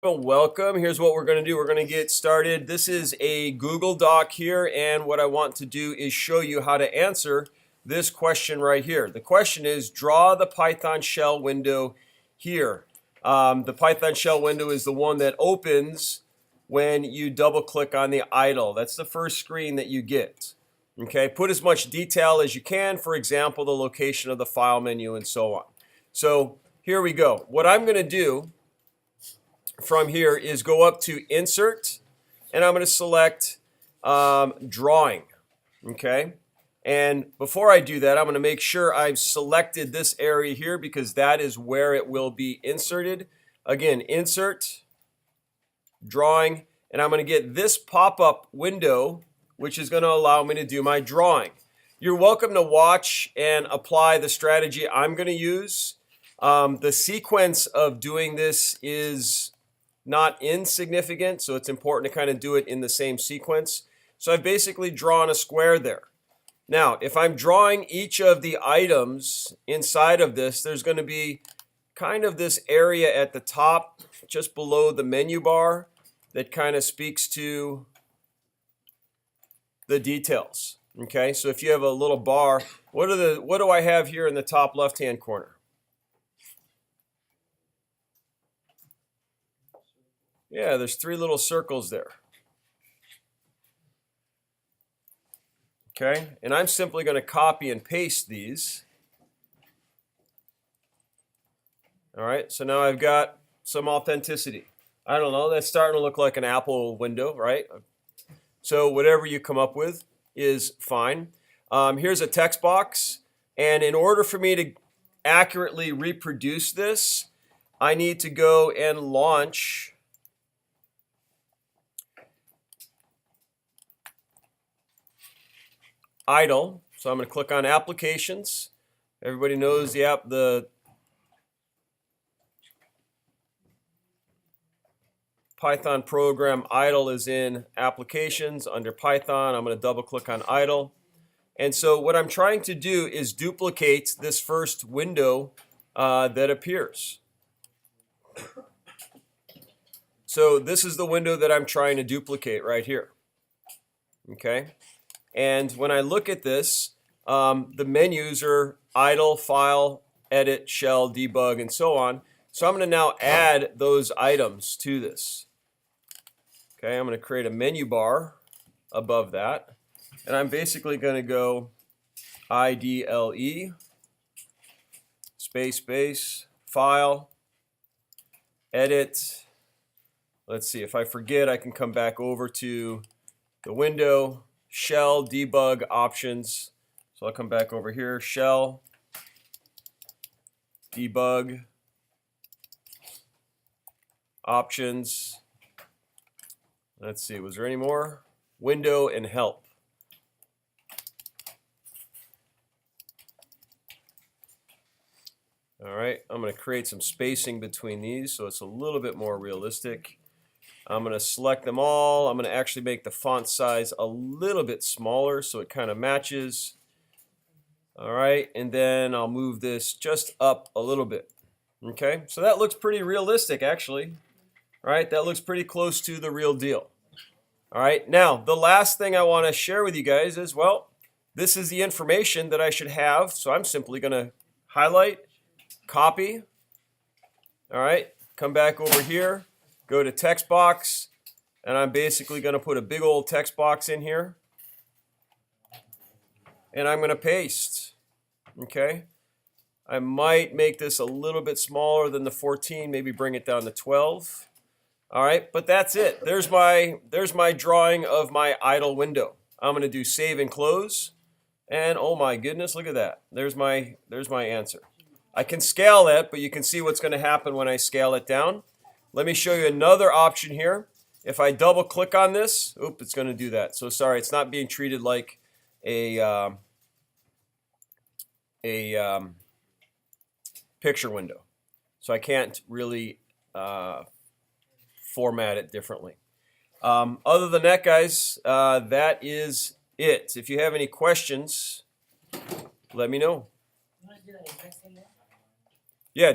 Welcome. Here's what we're going to do. We're going to get started. This is a Google Doc here, and what I want to do is show you how to answer this question right here. The question is, draw the Python shell window here. The Python shell window is the one that opens when you double click on the idle. That's the first screen that you get. Okay, put as much detail as you can, for example, the location of the file menu and so on. So here we go. What I'm going to do from here is go up to Insert, and I'm going to select Drawing. Okay, and before I do that, I'm going to make sure I've selected this area here because that is where it will be inserted. Again, Insert, Drawing, and I'm going to get this pop-up window, which is going to allow me to do my drawing. You're welcome to watch and apply the strategy I'm going to use. The sequence of doing this is not insignificant, so it's important to kind of do it in the same sequence. So I've basically drawn a square there. Now, if I'm drawing each of the items inside of this, there's going to be kind of this area at the top, just below the menu bar, that kind of speaks to the details. Okay, so if you have a little bar, what do I have here in the top left-hand corner? Yeah, there's three little circles there. Okay, and I'm simply going to copy and paste these. All right, so now I've got some authenticity. I don't know, that's starting to look like an Apple window, right? So whatever you come up with is fine. Here's a text box, and in order for me to accurately reproduce this, I need to go and launch idle. So I'm going to click on Applications. Everybody knows the Python program idle is in Applications under Python. I'm going to double click on idle. And so what I'm trying to do is duplicate this first window that appears. So this is the window that I'm trying to duplicate right here. Okay. And when I look at this, the menus are idle, file, edit, shell, debug, and so on. So I'm going to now add those items to this. Okay, I'm going to create a menu bar above that. And I'm basically going to go IDLE, space, file, edit. Let's see, if I forget, I can come back over to the window, shell, debug, options. So I'll come back over here, shell, debug, options. Let's see, was there any more? Window and help. All right, I'm going to create some spacing between these so it's a little bit more realistic. I'm going to select them all. I'm going to actually make the font size a little bit smaller so it kind of matches. All right, and then I'll move this just up a little bit. Okay, so that looks pretty realistic actually. All right, that looks pretty close to the real deal. All right, now the last thing I want to share with you guys is, well, this is the information that I should have. So I'm simply going to highlight, copy. All right, come back over here. Go to text box, and I'm basically going to put a big old text box in here, and I'm going to paste. Okay, I might make this a little bit smaller than the 14, maybe bring it down to 12. All right, but that's it. There's my drawing of my idle window. I'm going to do save and close, and oh my goodness, look at that. There's my answer. I can scale that, but you can see what's going to happen when I scale it down. Let me show you another option here. If I double click on this, it's going to do that. So sorry, it's not being treated like a picture window. So I can't really format it differently. Other than that, guys, that is it. If you have any questions, let me know. Yeah.